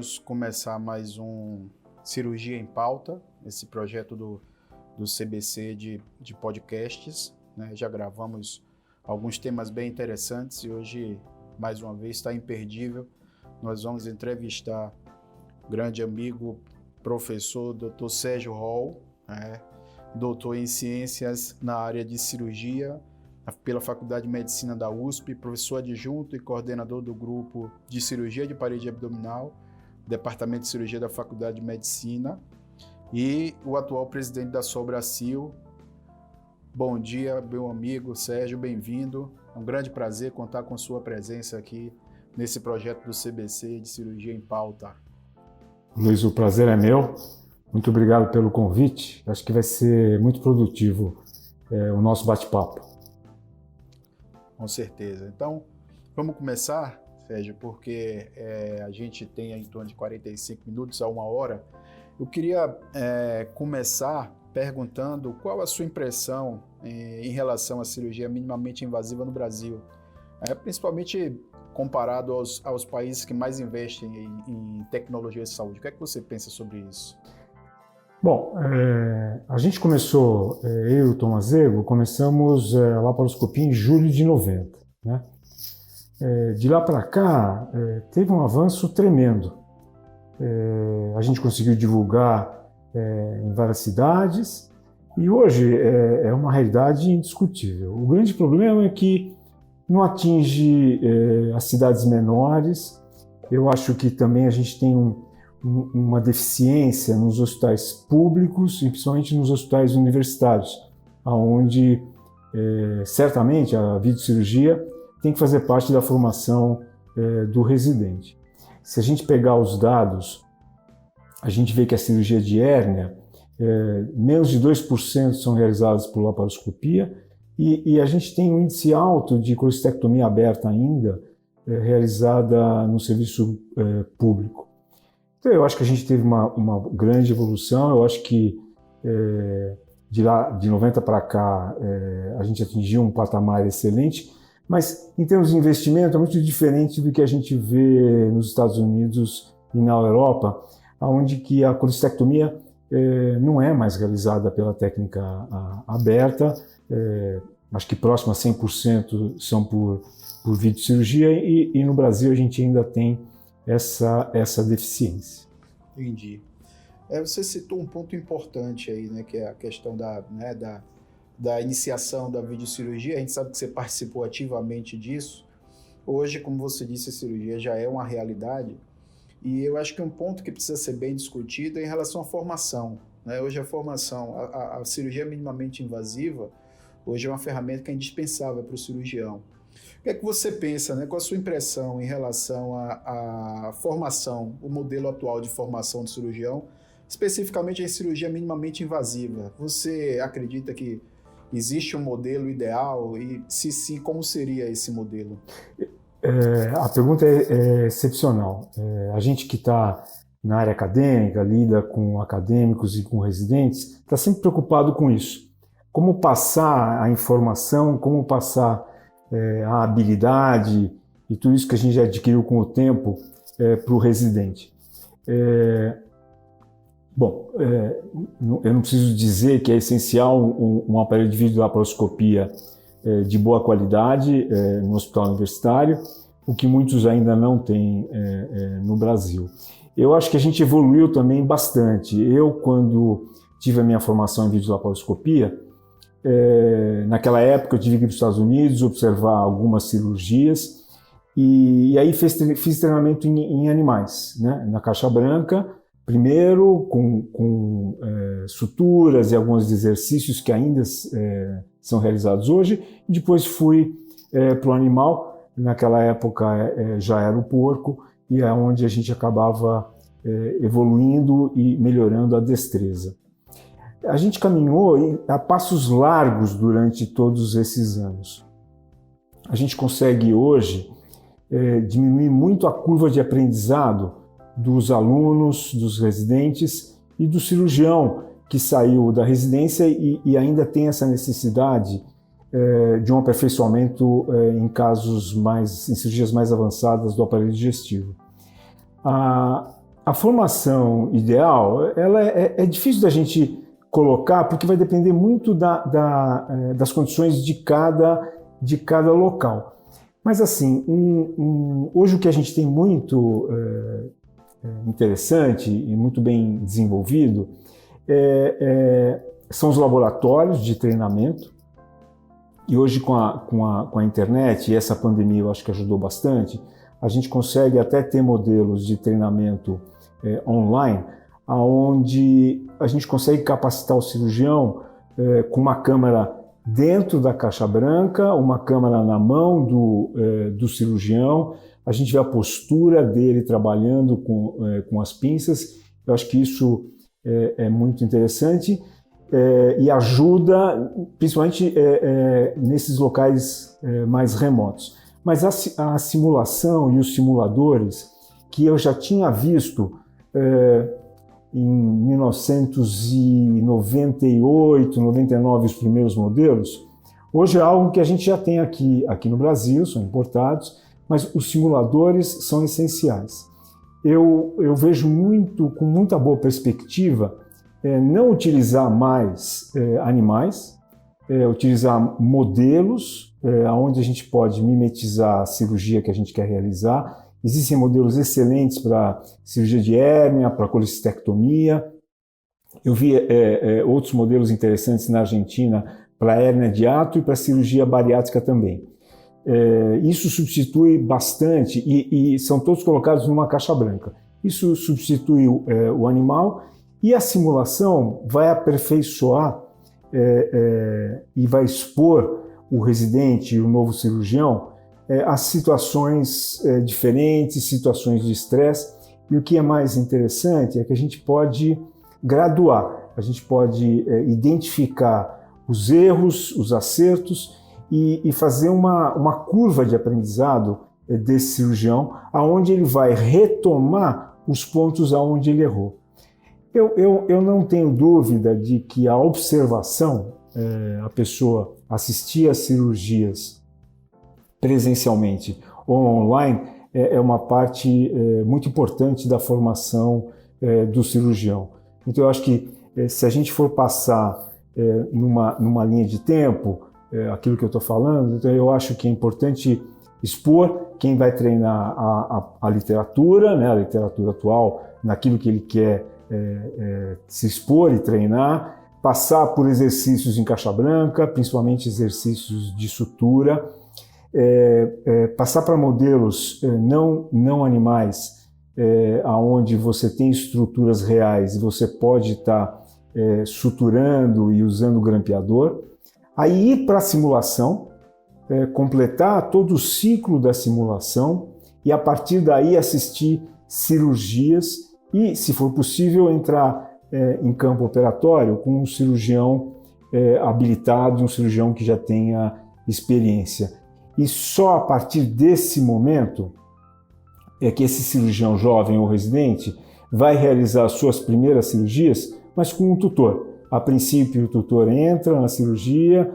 vamos começar mais um Cirurgia em Pauta, esse projeto do CBC de podcasts, né? Já gravamos alguns temas bem interessantes e hoje, mais uma vez, está imperdível. Nós vamos entrevistar o grande amigo, professor Dr. Sérgio Hall, doutor em Ciências na área de Cirurgia, pela Faculdade de Medicina da USP, professor adjunto e coordenador do grupo de Cirurgia de Parede Abdominal, Departamento de Cirurgia da Faculdade de Medicina, e o atual presidente da Sobracil. Bom dia, meu amigo Sérgio, bem-vindo. É um grande prazer contar com sua presença aqui nesse projeto do CBC de Cirurgia em Pauta. Luiz, o prazer é meu. Muito obrigado pelo convite. Acho que vai ser muito produtivo o nosso bate-papo. Com certeza. Então, vamos começar, Sérgio, porque a gente tem em torno de 45 minutos a uma hora. Eu queria começar perguntando qual a sua impressão em relação à cirurgia minimamente invasiva no Brasil, principalmente comparado aos países que mais investem em tecnologia de saúde. O que é que você pensa sobre isso? Bom, a gente começou, eu e o Tom Azego, começamos a laparoscopia em julho de 90. Né? De lá para cá, teve um avanço tremendo. A gente conseguiu divulgar em várias cidades e hoje é uma realidade indiscutível. O grande problema é que não atinge as cidades menores. Eu acho que também a gente tem uma deficiência nos hospitais públicos e principalmente nos hospitais universitários, onde certamente a videocirurgia tem que fazer parte da formação do residente. Se a gente pegar os dados, a gente vê que a cirurgia de hérnia, menos de 2% são realizadas por laparoscopia e a gente tem um índice alto de colestectomia aberta ainda realizada no serviço público. Então, eu acho que a gente teve uma grande evolução. Eu acho que de 90 para cá a gente atingiu um patamar excelente, mas em termos de investimento é muito diferente do que a gente vê nos Estados Unidos e na Europa, onde que a colestectomia não é mais realizada pela técnica aberta, acho que próximo a 100% são por videocirurgia e no Brasil a gente ainda tem essa deficiência. Entendi. Você citou um ponto importante aí, né, que é a questão da iniciação da videocirurgia. A gente sabe que você participou ativamente disso. Hoje, como você disse, a cirurgia já é uma realidade. E eu acho que um ponto que precisa ser bem discutido é em relação à formação. Né? Hoje a formação, a cirurgia minimamente invasiva, hoje é uma ferramenta que é indispensável para o cirurgião. O que é que você pensa, né? Qual a sua impressão em relação à formação, o modelo atual de formação de cirurgião, especificamente em cirurgia minimamente invasiva? Você acredita que existe um modelo ideal e, se sim, como seria esse modelo? A pergunta é excepcional. A gente que está na área acadêmica, lida com acadêmicos e com residentes, está sempre preocupado com isso. Como passar a informação, como passar a habilidade e tudo isso que a gente já adquiriu com o tempo para o residente. Eu não preciso dizer que é essencial um aparelho de videolaparoscopia de boa qualidade no hospital universitário, o que muitos ainda não têm no Brasil. Eu acho que a gente evoluiu também bastante. Eu, quando tive a minha formação em videolaparoscopia, naquela época eu tive que ir para os Estados Unidos observar algumas cirurgias e aí fiz treinamento em animais, né? Na caixa branca, primeiro com suturas e alguns exercícios que ainda são realizados hoje, e depois fui para o animal. Naquela época já era o porco, e é onde a gente acabava evoluindo e melhorando a destreza. A gente caminhou a passos largos durante todos esses anos. A gente consegue hoje diminuir muito a curva de aprendizado dos alunos, dos residentes e do cirurgião que saiu da residência e ainda tem essa necessidade de um aperfeiçoamento em cirurgias mais avançadas do aparelho digestivo. A formação ideal, ela é difícil da gente colocar, porque vai depender muito das condições de cada local. Mas assim, hoje o que a gente tem muito interessante e muito bem desenvolvido são os laboratórios de treinamento. E hoje com a internet, e essa pandemia eu acho que ajudou bastante, a gente consegue até ter modelos de treinamento online, onde a gente consegue capacitar o cirurgião com uma câmera dentro da caixa branca, uma câmera na mão do cirurgião, a gente vê a postura dele trabalhando com as pinças. Eu acho que isso é muito interessante e ajuda, principalmente nesses locais mais remotos. Mas a simulação e os simuladores, que eu já tinha visto em 1998, 99, os primeiros modelos, hoje é algo que a gente já tem aqui no Brasil, são importados, mas os simuladores são essenciais. Eu vejo com muita boa perspectiva não utilizar mais animais, utilizar modelos onde a gente pode mimetizar a cirurgia que a gente quer realizar. Existem modelos excelentes para cirurgia de hérnia, para colecistectomia. Eu vi outros modelos interessantes na Argentina para hérnia de hiato e para cirurgia bariátrica também. Isso substitui bastante, e são todos colocados numa caixa branca. Isso substitui o animal, e a simulação vai aperfeiçoar e vai expor o residente e o novo cirurgião a situações diferentes, situações de estresse. E o que é mais interessante é que a gente pode graduar, a gente pode identificar os erros, os acertos e fazer uma curva de aprendizado desse cirurgião, aonde ele vai retomar os pontos aonde ele errou. Eu não tenho dúvida de que a observação, a pessoa assistir às cirurgias presencialmente ou online, é uma parte muito importante da formação do cirurgião. Então eu acho que se a gente for passar numa linha de tempo, aquilo que eu estou falando, então eu acho que é importante expor quem vai treinar a literatura, né, a literatura atual, naquilo que ele quer se expor e treinar, passar por exercícios em caixa branca, principalmente exercícios de sutura, passar para modelos não animais, onde você tem estruturas reais e você pode estar suturando e usando o grampeador, aí ir para a simulação, completar todo o ciclo da simulação e a partir daí assistir cirurgias e, se for possível, entrar em campo operatório com um cirurgião habilitado, um cirurgião que já tenha experiência. E só a partir desse momento é que esse cirurgião jovem ou residente vai realizar suas primeiras cirurgias, mas com um tutor. A princípio, o tutor entra na cirurgia,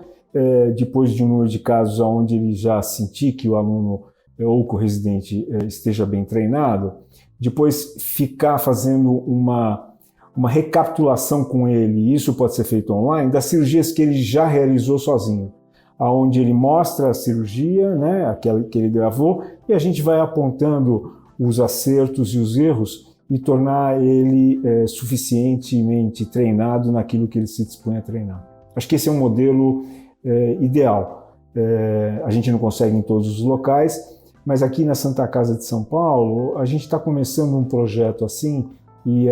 depois de um número de casos onde ele já sentir que o aluno ou que o residente esteja bem treinado, depois ficar fazendo uma recapitulação com ele, isso pode ser feito online, das cirurgias que ele já realizou sozinho, onde ele mostra a cirurgia, né, aquela que ele gravou, e a gente vai apontando os acertos e os erros e tornar ele suficientemente treinado naquilo que ele se dispõe a treinar. Acho que esse é um modelo ideal. A gente não consegue em todos os locais, mas aqui na Santa Casa de São Paulo, a gente está começando um projeto assim, e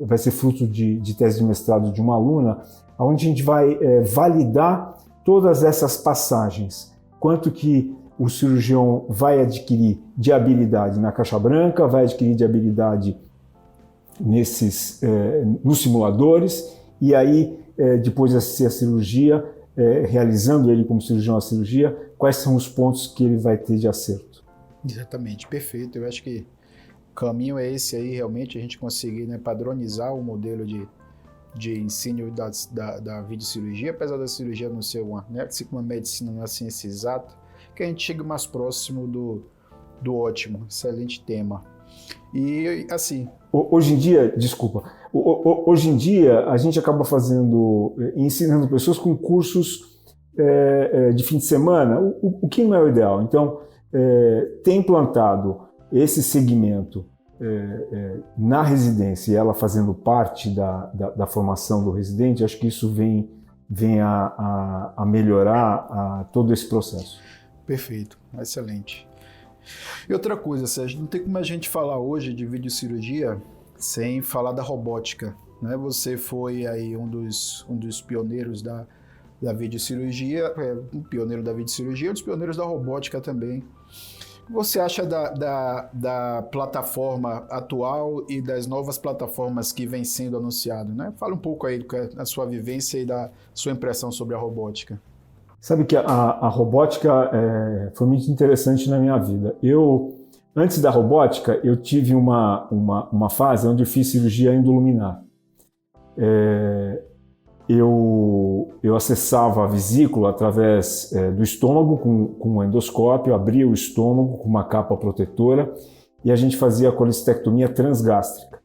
vai ser fruto de tese de mestrado de uma aluna, onde a gente vai validar todas essas passagens, quanto que o cirurgião vai adquirir de habilidade na caixa branca, vai adquirir de habilidade nos simuladores, e aí, depois de assistir a cirurgia, realizando ele como cirurgião a cirurgia, quais são os pontos que ele vai ter de acerto. Exatamente, perfeito. Eu acho que o caminho é esse aí, realmente, a gente conseguir, né, padronizar o modelo de ensino da videocirurgia, apesar da cirurgia não ser uma medicina, uma ciência exata, que a gente chegue mais próximo do ótimo. Excelente tema. E assim... Hoje em dia, desculpa, hoje em dia a gente acaba ensinando pessoas com cursos de fim de semana, o que não é o ideal. Então, ter implantado esse segmento na residência e ela fazendo parte da formação do residente, acho que isso vem a melhorar todo esse processo. Perfeito, excelente. E outra coisa, Sérgio, não tem como a gente falar hoje de videocirurgia sem falar da robótica, né? Você foi aí um dos pioneiros da videocirurgia, um pioneiro da videocirurgia, um dos pioneiros da robótica também. O que você acha da plataforma atual e das novas plataformas que vêm sendo anunciadas, né? Fala um pouco aí da sua vivência e da sua impressão sobre a robótica. Sabe que a robótica foi muito interessante na minha vida. Antes da robótica, eu tive uma fase onde eu fiz cirurgia endoluminar. Eu acessava a vesícula através do estômago com um endoscópio, abria o estômago com uma capa protetora e a gente fazia a colestectomia transgástrica.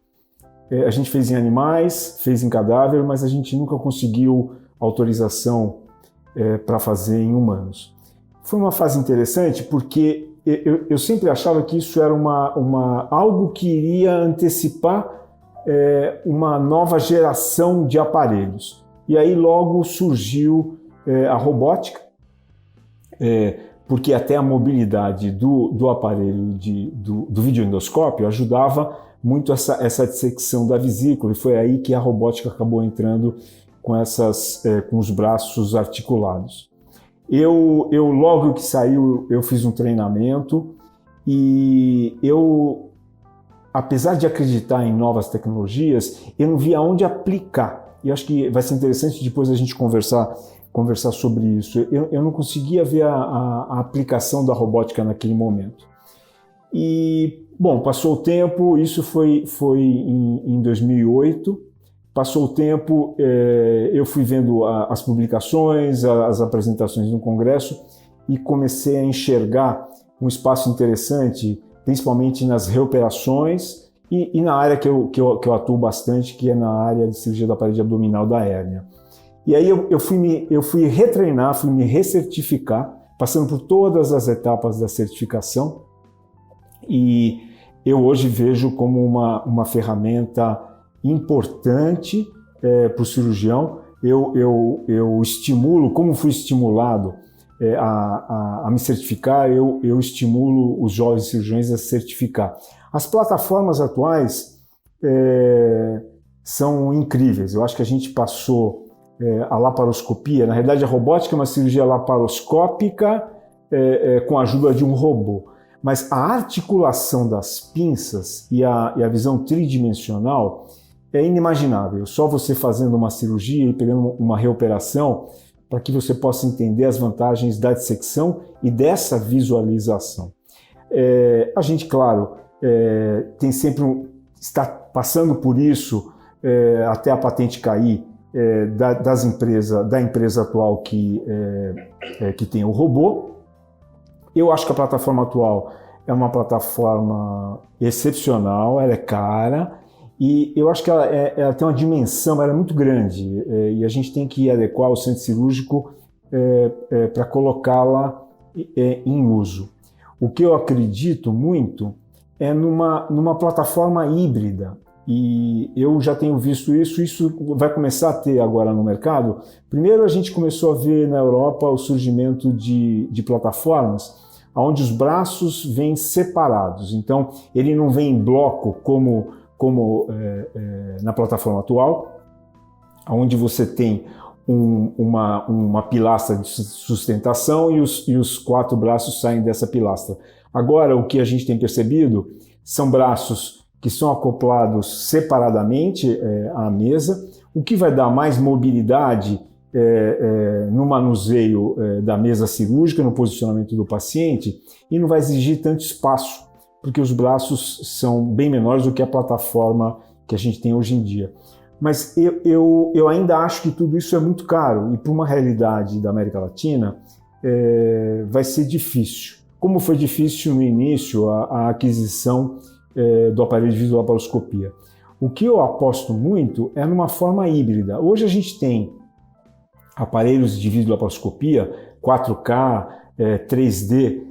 A gente fez em animais, fez em cadáver, mas a gente nunca conseguiu autorização para fazer em humanos. Foi uma fase interessante porque eu sempre achava que isso era algo que iria antecipar uma nova geração de aparelhos. E aí logo surgiu a robótica, porque até a mobilidade do aparelho do videoendoscópio ajudava muito essa dissecção da vesícula, e foi aí que a robótica acabou entrando com os braços articulados. Eu logo que saiu, eu fiz um treinamento e apesar de acreditar em novas tecnologias, eu não via onde aplicar. E acho que vai ser interessante depois a gente conversar sobre isso. Eu não conseguia ver a aplicação da robótica naquele momento. E, bom, passou o tempo, isso foi em 2008. Passou o tempo, eu fui vendo as publicações, as apresentações no Congresso e comecei a enxergar um espaço interessante, principalmente nas reoperações e na área que eu atuo bastante, que é na área de cirurgia da parede abdominal da hérnia. E aí eu fui retreinar, fui me recertificar, passando por todas as etapas da certificação, e eu hoje vejo como uma ferramenta importante para o cirurgião. Eu estimulo, como fui estimulado a me certificar, eu estimulo os jovens cirurgiões a se certificar. As plataformas atuais são incríveis. Eu acho que a gente passou a laparoscopia, na realidade a robótica é uma cirurgia laparoscópica com a ajuda de um robô. Mas a articulação das pinças e a visão tridimensional é inimaginável. Só você fazendo uma cirurgia e pegando uma reoperação para que você possa entender as vantagens da dissecção e dessa visualização. A gente, claro, tem sempre está passando por isso até a patente cair da empresa atual que tem o robô. Eu acho que a plataforma atual é uma plataforma excepcional, ela é cara, e eu acho que ela tem uma dimensão, ela é muito grande, e a gente tem que adequar o centro cirúrgico para colocá-la em uso. O que eu acredito muito é numa plataforma híbrida, e eu já tenho visto isso vai começar a ter agora no mercado. Primeiro a gente começou a ver na Europa o surgimento de plataformas onde os braços vêm separados, então ele não vem em bloco como na plataforma atual, onde você tem uma pilastra de sustentação e os 4 braços saem dessa pilastra. Agora o que a gente tem percebido são braços que são acoplados separadamente à mesa, o que vai dar mais mobilidade no manuseio da mesa cirúrgica, no posicionamento do paciente, e não vai exigir tanto espaço, porque os braços são bem menores do que a plataforma que a gente tem hoje em dia. Mas eu ainda acho que tudo isso é muito caro, e para uma realidade da América Latina vai ser difícil. Como foi difícil no início a aquisição do aparelho de videolaparoscopia. O que eu aposto muito é numa forma híbrida. Hoje a gente tem aparelhos de videolaparoscopia 4K, 3D,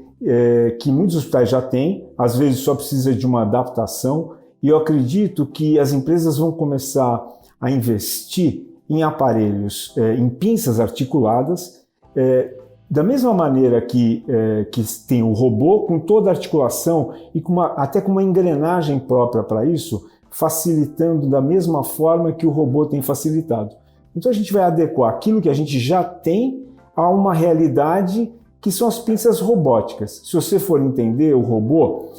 que muitos hospitais já têm, às vezes só precisa de uma adaptação, e eu acredito que as empresas vão começar a investir em aparelhos, em pinças articuladas, da mesma maneira que tem o robô, com toda a articulação e até com uma engrenagem própria para isso, facilitando da mesma forma que o robô tem facilitado. Então a gente vai adequar aquilo que a gente já tem a uma realidade que são as pinças robóticas. Se você for entender o robô,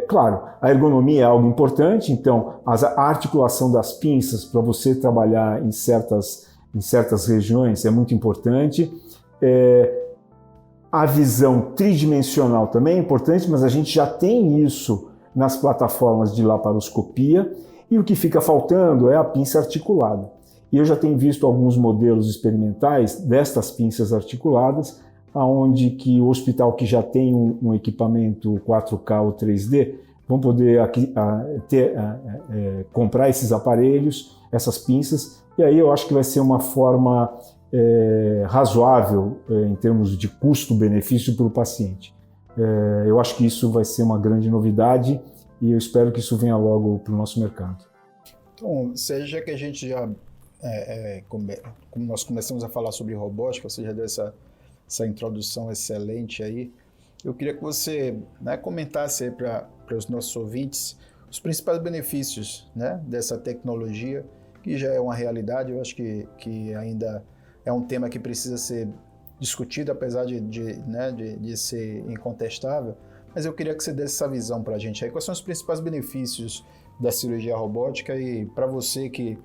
claro, a ergonomia é algo importante, então a articulação das pinças para você trabalhar em certas regiões é muito importante. A visão tridimensional também é importante, mas a gente já tem isso nas plataformas de laparoscopia, e o que fica faltando é a pinça articulada. E eu já tenho visto alguns modelos experimentais destas pinças articuladas, onde que o hospital que já tem um equipamento 4K ou 3D vão poder comprar esses aparelhos, essas pinças, e aí eu acho que vai ser uma forma razoável em termos de custo-benefício para o paciente. Eu acho que isso vai ser uma grande novidade e eu espero que isso venha logo para o nosso mercado. Então, seja que a gente já, como nós começamos a falar sobre robótica, você já deu essa introdução excelente aí, eu queria que você comentasse aí para os nossos ouvintes os principais benefícios dessa tecnologia, que já é uma realidade. Eu acho que ainda é um tema que precisa ser discutido, apesar de ser incontestável, mas eu queria que você desse essa visão para a gente aí. Quais são os principais benefícios da cirurgia robótica e para você que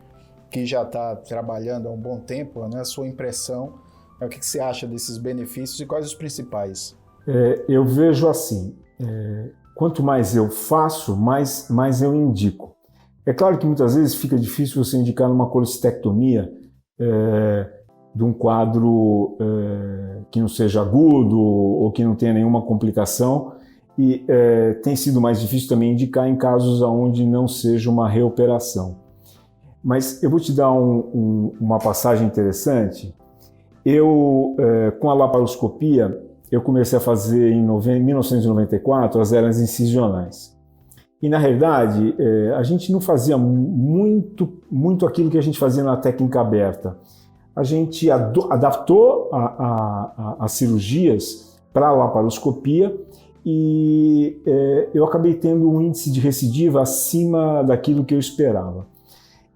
já está trabalhando há um bom tempo, a sua impressão, o que você acha desses benefícios e quais os principais? Eu vejo assim, quanto mais eu faço, mais eu indico. É claro que muitas vezes fica difícil você indicar numa colestectomia de um quadro que não seja agudo ou que não tenha nenhuma complicação, e tem sido mais difícil também indicar em casos onde não seja uma reoperação. Mas eu vou te dar uma passagem interessante. Com a laparoscopia, eu comecei a fazer em 1994 as hérnias incisionais. E, na realidade, a gente não fazia muito aquilo que a gente fazia na técnica aberta. A gente adaptou as cirurgias para a laparoscopia e eu acabei tendo um índice de recidiva acima daquilo que eu esperava.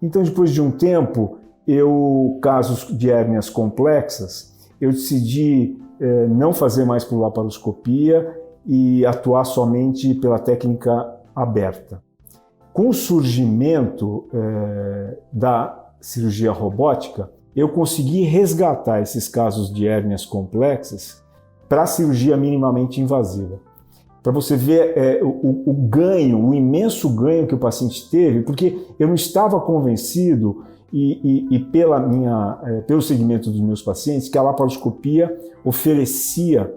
Então, depois de um tempo, casos de hérnias complexas, eu decidi não fazer mais por laparoscopia e atuar somente pela técnica aberta. Com o surgimento da cirurgia robótica, eu consegui resgatar esses casos de hérnias complexas para a cirurgia minimamente invasiva. Para você ver o imenso ganho que o paciente teve, porque eu não estava convencido e pelo segmento dos meus pacientes que a laparoscopia oferecia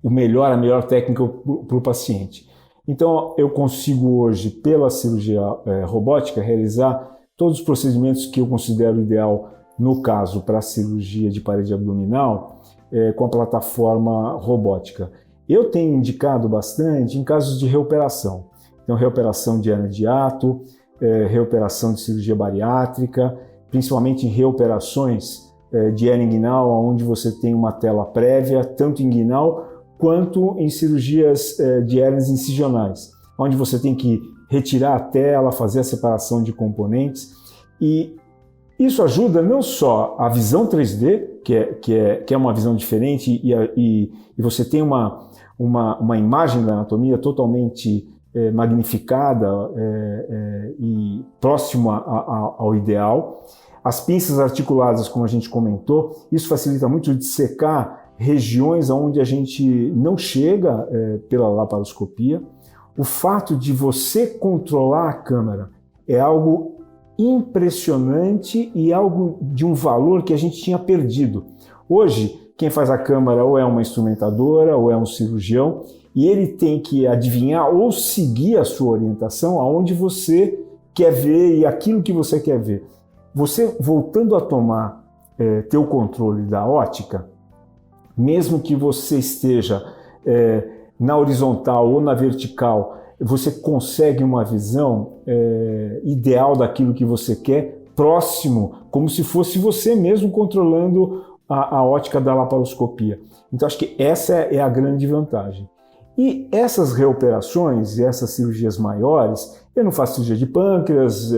a melhor técnica para o paciente. Então eu consigo hoje, pela cirurgia robótica, realizar todos os procedimentos que eu considero ideal, no caso para a cirurgia de parede abdominal, com a plataforma robótica. Eu tenho indicado bastante em casos de reoperação. Então, reoperação de hérnia de hiato, reoperação de cirurgia bariátrica, principalmente em reoperações de hérnia inguinal, onde você tem uma tela prévia, tanto inguinal quanto em cirurgias de hérnias incisionais, onde você tem que retirar a tela, fazer a separação de componentes. E isso ajuda não só a visão 3D, que é uma visão diferente, e você tem uma imagem da anatomia totalmente magnificada e próxima ao ideal. As pinças articuladas, como a gente comentou, isso facilita muito de dissecar regiões onde a gente não chega pela laparoscopia. O fato de você controlar a câmera é algo impressionante e algo de um valor que a gente tinha perdido. Hoje, quem faz a câmera ou é uma instrumentadora ou é um cirurgião, e ele tem que adivinhar ou seguir a sua orientação aonde você quer ver e aquilo que você quer ver. Você, voltando a tomar ter o controle da ótica, mesmo que você esteja na horizontal ou na vertical, você consegue uma visão ideal daquilo que você quer, próximo, como se fosse você mesmo controlando a ótica da laparoscopia. Então, acho que essa é a grande vantagem. E essas reoperações e essas cirurgias maiores, eu não faço cirurgia de pâncreas,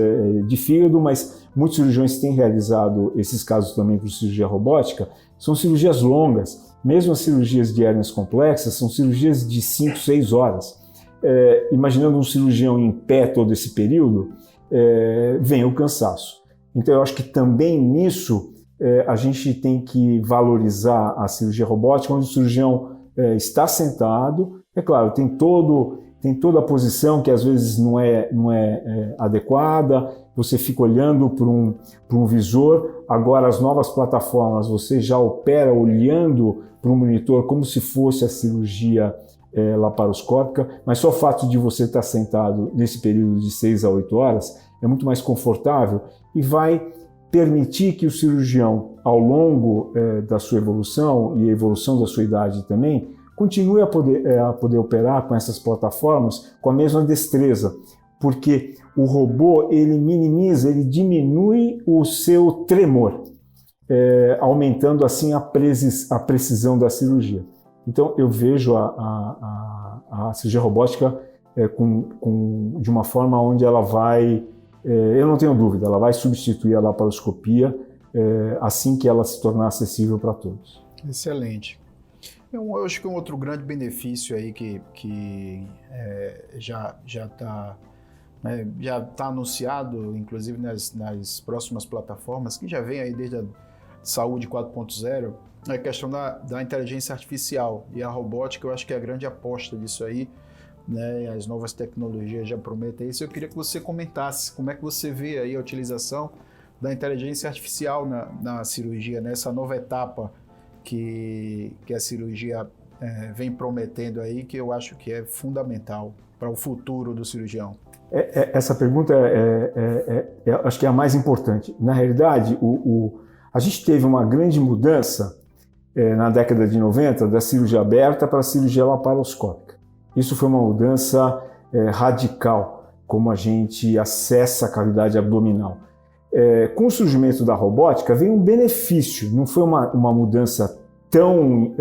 de fígado, mas muitos cirurgiões têm realizado esses casos também por cirurgia robótica, são cirurgias longas. Mesmo as cirurgias de hérnias complexas são cirurgias de 5, 6 horas. Imaginando um cirurgião em pé todo esse período, vem o cansaço. Então eu acho que também nisso a gente tem que valorizar a cirurgia robótica, onde o cirurgião está sentado. É claro, tem toda a posição que às vezes não é adequada, você fica olhando para um visor. Agora, as novas plataformas, você já opera olhando para um monitor como se fosse a cirurgia laparoscópica, mas só o fato de você estar sentado nesse período de 6 a 8 horas é muito mais confortável e vai permitir que o cirurgião, ao longo da sua evolução e a evolução da sua idade também, continue a poder operar com essas plataformas com a mesma destreza, porque o robô ele minimiza, ele diminui o seu tremor, aumentando assim a precisão da cirurgia. Então eu vejo a cirurgia robótica de uma forma onde ela vai, eu não tenho dúvida, ela vai substituir a laparoscopia assim que ela se tornar acessível para todos. Excelente. Eu acho que um outro grande benefício aí que já está anunciado, inclusive nas próximas plataformas, que já vem aí desde a Saúde 4.0, é a questão da inteligência artificial. E a robótica, eu acho que é a grande aposta disso aí, né? As novas tecnologias já prometem isso. Eu queria que você comentasse como é que você vê aí a utilização da inteligência artificial na cirurgia, nessa nova etapa que a cirurgia vem prometendo aí, que eu acho que é fundamental para o futuro do cirurgião. Essa pergunta acho que é a mais importante. Na realidade, a gente teve uma grande mudança na década de 90 da cirurgia aberta para a cirurgia laparoscópica. Isso foi uma mudança radical, como a gente acessa a cavidade abdominal. Com o surgimento da robótica veio um benefício, não foi uma mudança tão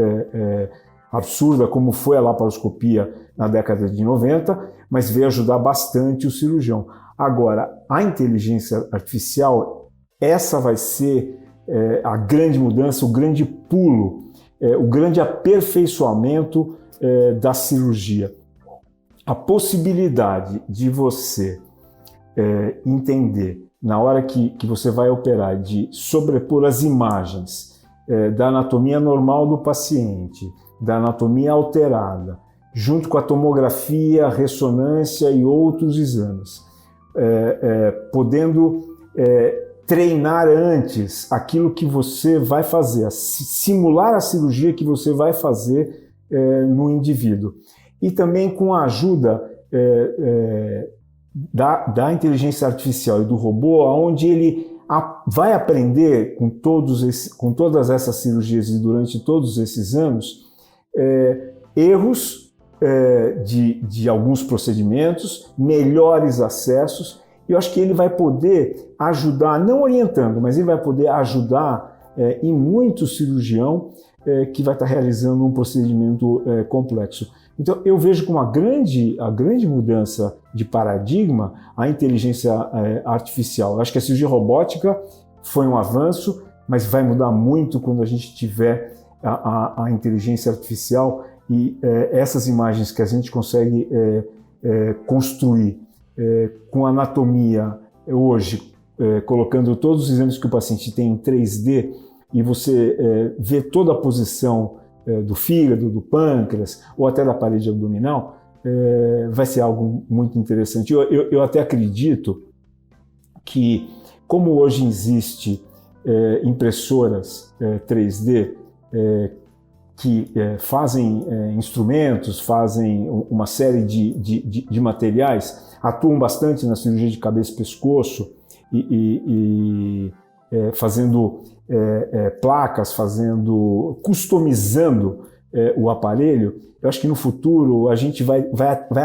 absurda como foi a laparoscopia na década de 90, mas veio ajudar bastante o cirurgião. Agora, a inteligência artificial, essa vai ser a grande mudança, o grande pulo, o grande aperfeiçoamento da cirurgia. A possibilidade de você entender, na hora que você vai operar, de sobrepor as imagens da anatomia normal do paciente, da anatomia alterada, junto com a tomografia, ressonância e outros exames, podendo treinar antes aquilo que você vai fazer, simular a cirurgia que você vai fazer no indivíduo. E também com a ajuda da inteligência artificial e do robô, onde ele vai aprender com todas essas cirurgias e durante todos esses anos, erros de alguns procedimentos, melhores acessos. Eu acho que ele vai poder ajudar, não orientando, mas ele vai poder ajudar em muito cirurgião que vai estar realizando um procedimento complexo. Então eu vejo como a grande mudança de paradigma a inteligência artificial. Eu acho que a cirurgia robótica foi um avanço, mas vai mudar muito quando a gente tiver a inteligência artificial e essas imagens que a gente consegue construir com anatomia hoje, colocando todos os exames que o paciente tem em 3D e você vê toda a posição do fígado, do pâncreas ou até da parede abdominal, vai ser algo muito interessante. Eu até acredito que, como hoje existe impressoras 3D que fazem instrumentos, fazem uma série de materiais, atuam bastante na cirurgia de cabeça e pescoço fazendo placas, customizando o aparelho. Eu acho que no futuro a gente vai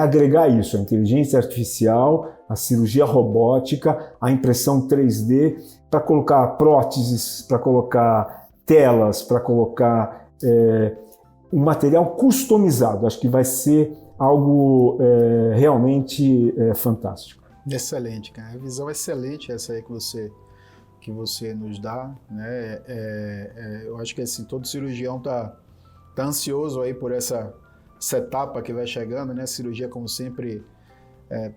agregar isso, a inteligência artificial, a cirurgia robótica, a impressão 3D, para colocar próteses, para colocar telas, para colocar um material customizado. Acho que vai ser algo realmente fantástico. Excelente, cara. A visão excelente essa aí que você nos dá, né? Eu acho que assim, todo cirurgião tá ansioso aí por essa etapa que vai chegando, né? Cirurgia, como sempre,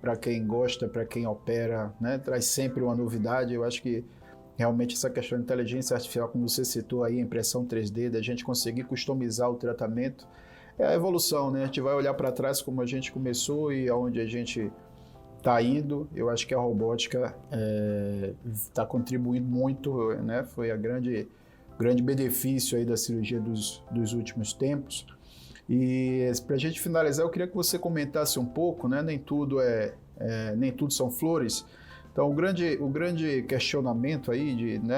para quem gosta, para quem opera, né? Traz sempre uma novidade. Eu acho que realmente essa questão de inteligência artificial, como você citou aí, impressão 3D, da gente conseguir customizar o tratamento, é a evolução, né? A gente vai olhar para trás como a gente começou e aonde a gente está indo. Eu acho que a robótica está contribuindo muito, né? Foi a grande benefício aí da cirurgia dos últimos tempos. E para a gente finalizar, eu queria que você comentasse um pouco, né? Nem tudo são flores. Então, o grande questionamento aí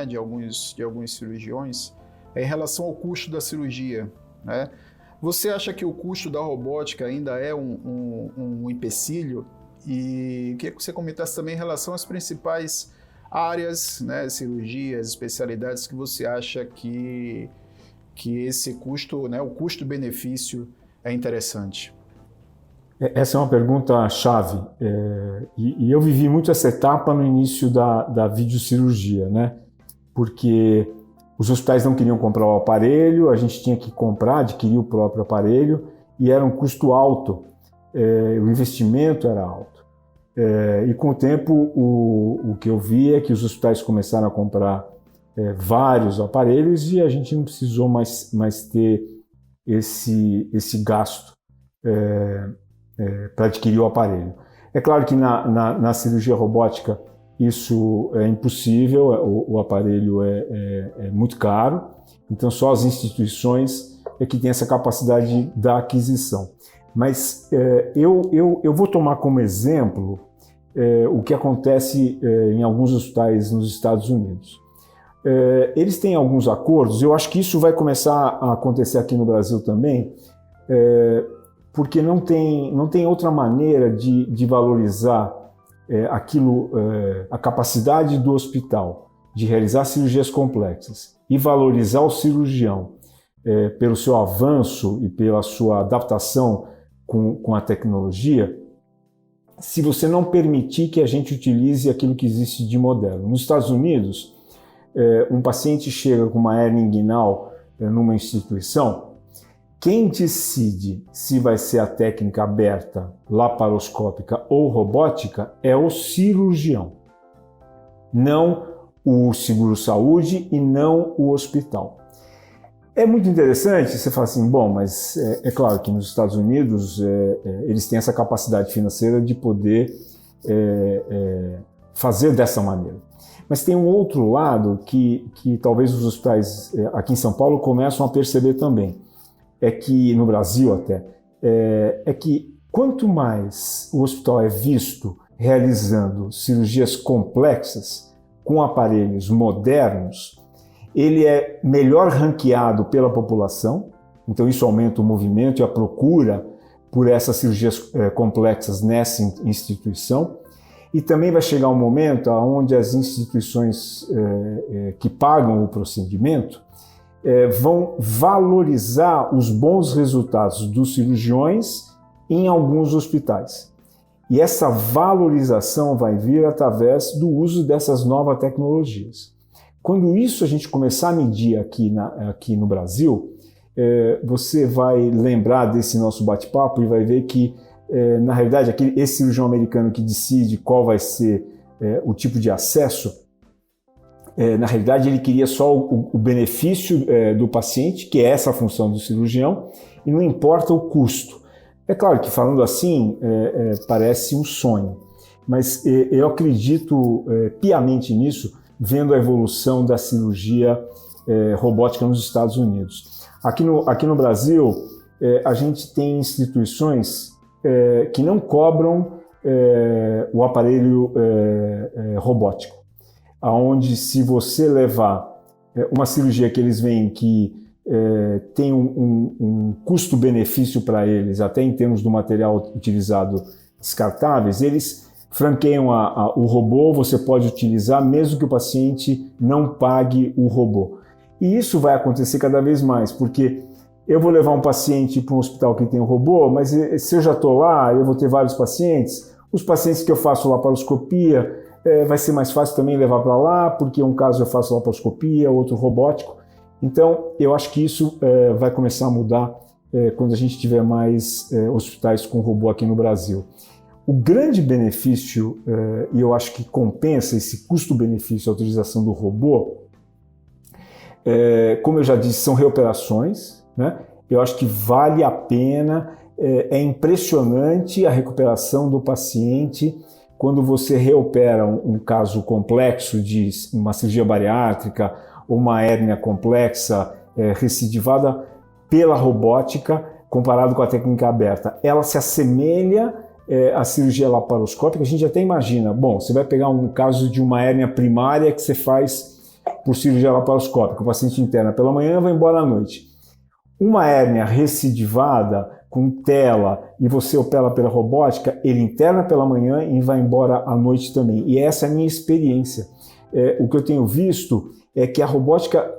de alguns cirurgiões é em relação ao custo da cirurgia, né? Você acha que o custo da robótica ainda é um empecilho? E queria que você comentasse também em relação às principais áreas, né, cirurgias, especialidades que você acha que esse custo, né, o custo-benefício é interessante. Essa é uma pergunta chave, e eu vivi muito essa etapa no início da videocirurgia, né? Porque os hospitais não queriam comprar o aparelho, a gente tinha que adquirir o próprio aparelho, e era um custo alto, o investimento era alto. E com o tempo, o que eu vi é que os hospitais começaram a comprar vários aparelhos e a gente não precisou mais ter esse gasto para adquirir o aparelho. É claro que na cirurgia robótica isso é impossível, o aparelho é muito caro, então só as instituições que têm essa capacidade da aquisição. Mas eu vou tomar como exemplo o que acontece em alguns hospitais nos Estados Unidos. Eles têm alguns acordos, eu acho que isso vai começar a acontecer aqui no Brasil também, porque não tem outra maneira de valorizar a capacidade do hospital de realizar cirurgias complexas e valorizar o cirurgião pelo seu avanço e pela sua adaptação com a tecnologia, se você não permitir que a gente utilize aquilo que existe de moderno. Nos Estados Unidos, um paciente chega com uma hérnia inguinal numa instituição, quem decide se vai ser a técnica aberta, laparoscópica ou robótica é o cirurgião, não o seguro-saúde e não o hospital. É muito interessante, você fala assim, bom, mas é claro que nos Estados Unidos eles têm essa capacidade financeira de poder fazer dessa maneira. Mas tem um outro lado que talvez os hospitais aqui em São Paulo começam a perceber também, no Brasil até, é que quanto mais o hospital é visto realizando cirurgias complexas com aparelhos modernos, ele é melhor ranqueado pela população, então isso aumenta o movimento e a procura por essas cirurgias complexas nessa instituição, e também vai chegar um momento onde as instituições que pagam o procedimento vão valorizar os bons resultados dos cirurgiões em alguns hospitais. E essa valorização vai vir através do uso dessas novas tecnologias. Quando isso a gente começar a medir aqui no Brasil, você vai lembrar desse nosso bate-papo e vai ver que, na realidade, esse cirurgião americano que decide qual vai ser o tipo de acesso, na realidade ele queria só o benefício do paciente, que é essa a função do cirurgião, e não importa o custo. É claro que falando assim parece um sonho, mas eu acredito piamente nisso, vendo a evolução da cirurgia robótica nos Estados Unidos. Aqui no Brasil, a gente tem instituições que não cobram o aparelho robótico, onde se você levar uma cirurgia que eles veem que tem um custo-benefício para eles, até em termos do material utilizado descartáveis, eles franqueiam o robô, você pode utilizar mesmo que o paciente não pague o robô. E isso vai acontecer cada vez mais, porque eu vou levar um paciente para um hospital que tem um robô, mas se eu já estou lá, eu vou ter vários pacientes, os pacientes que eu faço laparoscopia, vai ser mais fácil também levar para lá, porque um caso eu faço laparoscopia, outro robótico. Então, eu acho que isso vai começar a mudar quando a gente tiver mais hospitais com robô aqui no Brasil. O grande benefício, e eu acho que compensa esse custo-benefício da utilização do robô, como eu já disse, são reoperações, né? Eu acho que vale a pena, é impressionante a recuperação do paciente quando você reopera um caso complexo de uma cirurgia bariátrica, uma hérnia complexa, recidivada pela robótica, comparado com a técnica aberta. Ela se assemelha à cirurgia laparoscópica, a gente até imagina, bom, você vai pegar um caso de uma hérnia primária que você faz por cirurgia laparoscópica, o paciente interna pela manhã e vai embora à noite. Uma hérnia recidivada, com tela, e você opera pela robótica, ele interna pela manhã e vai embora à noite também. E essa é a minha experiência. O que eu tenho visto é que a robótica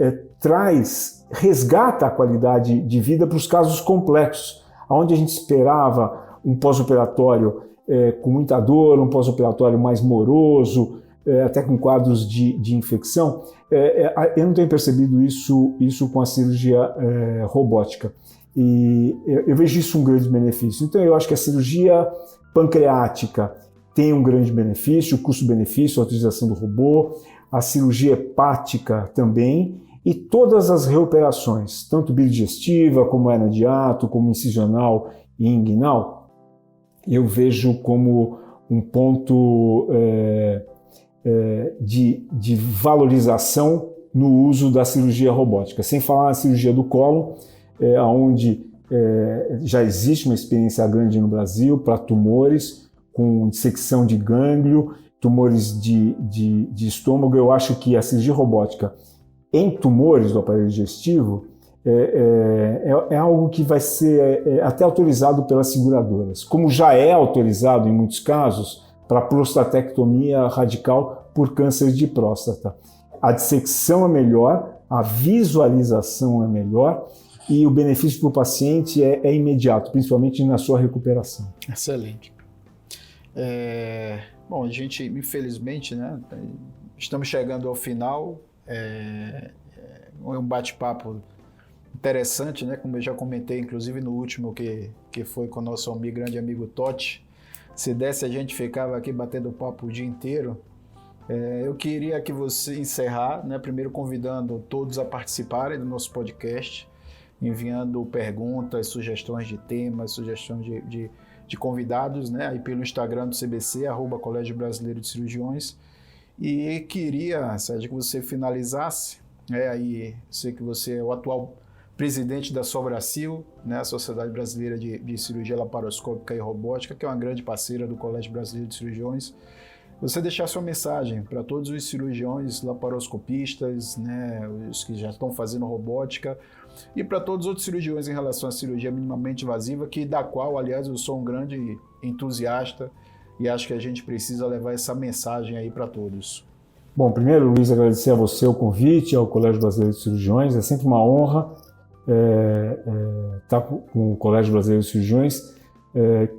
resgata a qualidade de vida para os casos complexos, onde a gente esperava um pós-operatório com muita dor, um pós-operatório mais moroso, até com quadros de infecção. Eu não tenho percebido isso com a cirurgia robótica. E eu vejo isso um grande benefício. Então eu acho que a cirurgia pancreática tem um grande benefício, o custo-benefício, a utilização do robô, a cirurgia hepática também, e todas as reoperações, tanto biodigestiva, como hérnia de hiato, como incisional e inguinal, eu vejo como um ponto de valorização no uso da cirurgia robótica. Sem falar na cirurgia do colo, onde já existe uma experiência grande no Brasil para tumores, com dissecção de gânglio, tumores de estômago. Eu acho que a cirurgia robótica em tumores do aparelho digestivo é algo que vai ser até autorizado pelas seguradoras, como já é autorizado em muitos casos para prostatectomia radical por câncer de próstata. A dissecção é melhor, a visualização é melhor e o benefício para o paciente é imediato, principalmente na sua recuperação. Excelente. Bom, a gente, infelizmente, né, estamos chegando ao final. É um bate-papo interessante, né? Como eu já comentei, inclusive no último que foi com o nosso grande amigo Totti. Se desse, a gente ficava aqui batendo papo o dia inteiro. Eu queria que você encerrar, né? Primeiro convidando todos a participarem do nosso podcast, enviando perguntas, sugestões de temas, sugestões de convidados, né? Aí pelo Instagram do CBC, @Colégio Brasileiro de Cirurgiões. E queria, Sérgio, que você finalizasse, aí sei que você é o atual presidente da Sobracil, né, a Sociedade Brasileira de Cirurgia Laparoscópica e Robótica, que é uma grande parceira do Colégio Brasileiro de Cirurgiões. Você deixar sua mensagem para todos os cirurgiões laparoscopistas, né, os que já estão fazendo robótica, e para todos os outros cirurgiões em relação à cirurgia minimamente invasiva, da qual, aliás, eu sou um grande entusiasta e acho que a gente precisa levar essa mensagem aí para todos. Bom, primeiro, Luiz, agradecer a você o convite ao Colégio Brasileiro de Cirurgiões. É sempre uma honra estar com o Colégio Brasileiro de Cirurgiões,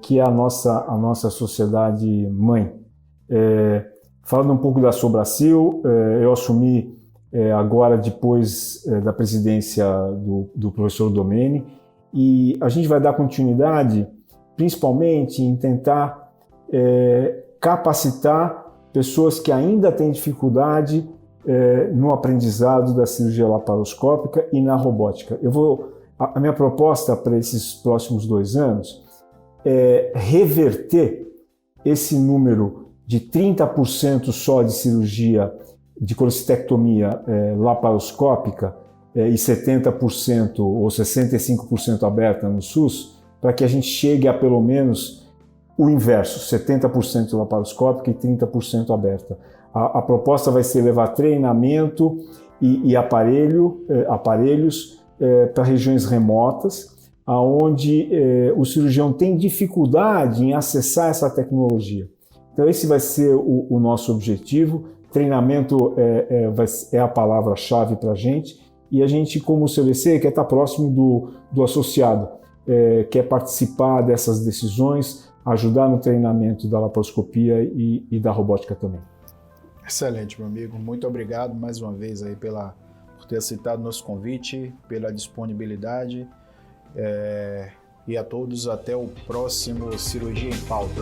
que é a nossa sociedade mãe. Falando um pouco da Sobracil, eu assumi agora depois da presidência do professor Domene, e a gente vai dar continuidade principalmente em tentar capacitar pessoas que ainda têm dificuldade no aprendizado da cirurgia laparoscópica e na robótica. A minha proposta para esses próximos 2 anos é reverter esse número de 30% só de cirurgia de colecistectomia laparoscópica e 70% ou 65% aberta no SUS, para que a gente chegue a pelo menos o inverso, 70% laparoscópica e 30% aberta. A proposta vai ser levar treinamento e aparelhos para regiões remotas, onde o cirurgião tem dificuldade em acessar essa tecnologia. Então esse vai ser o nosso objetivo. Treinamento é a palavra-chave para a gente, e a gente, como CVC, quer estar próximo do associado, quer participar dessas decisões, ajudar no treinamento da laparoscopia e da robótica também. Excelente, meu amigo. Muito obrigado mais uma vez aí por ter aceitado nosso convite, pela disponibilidade. E a todos, até o próximo Cirurgia em Pauta.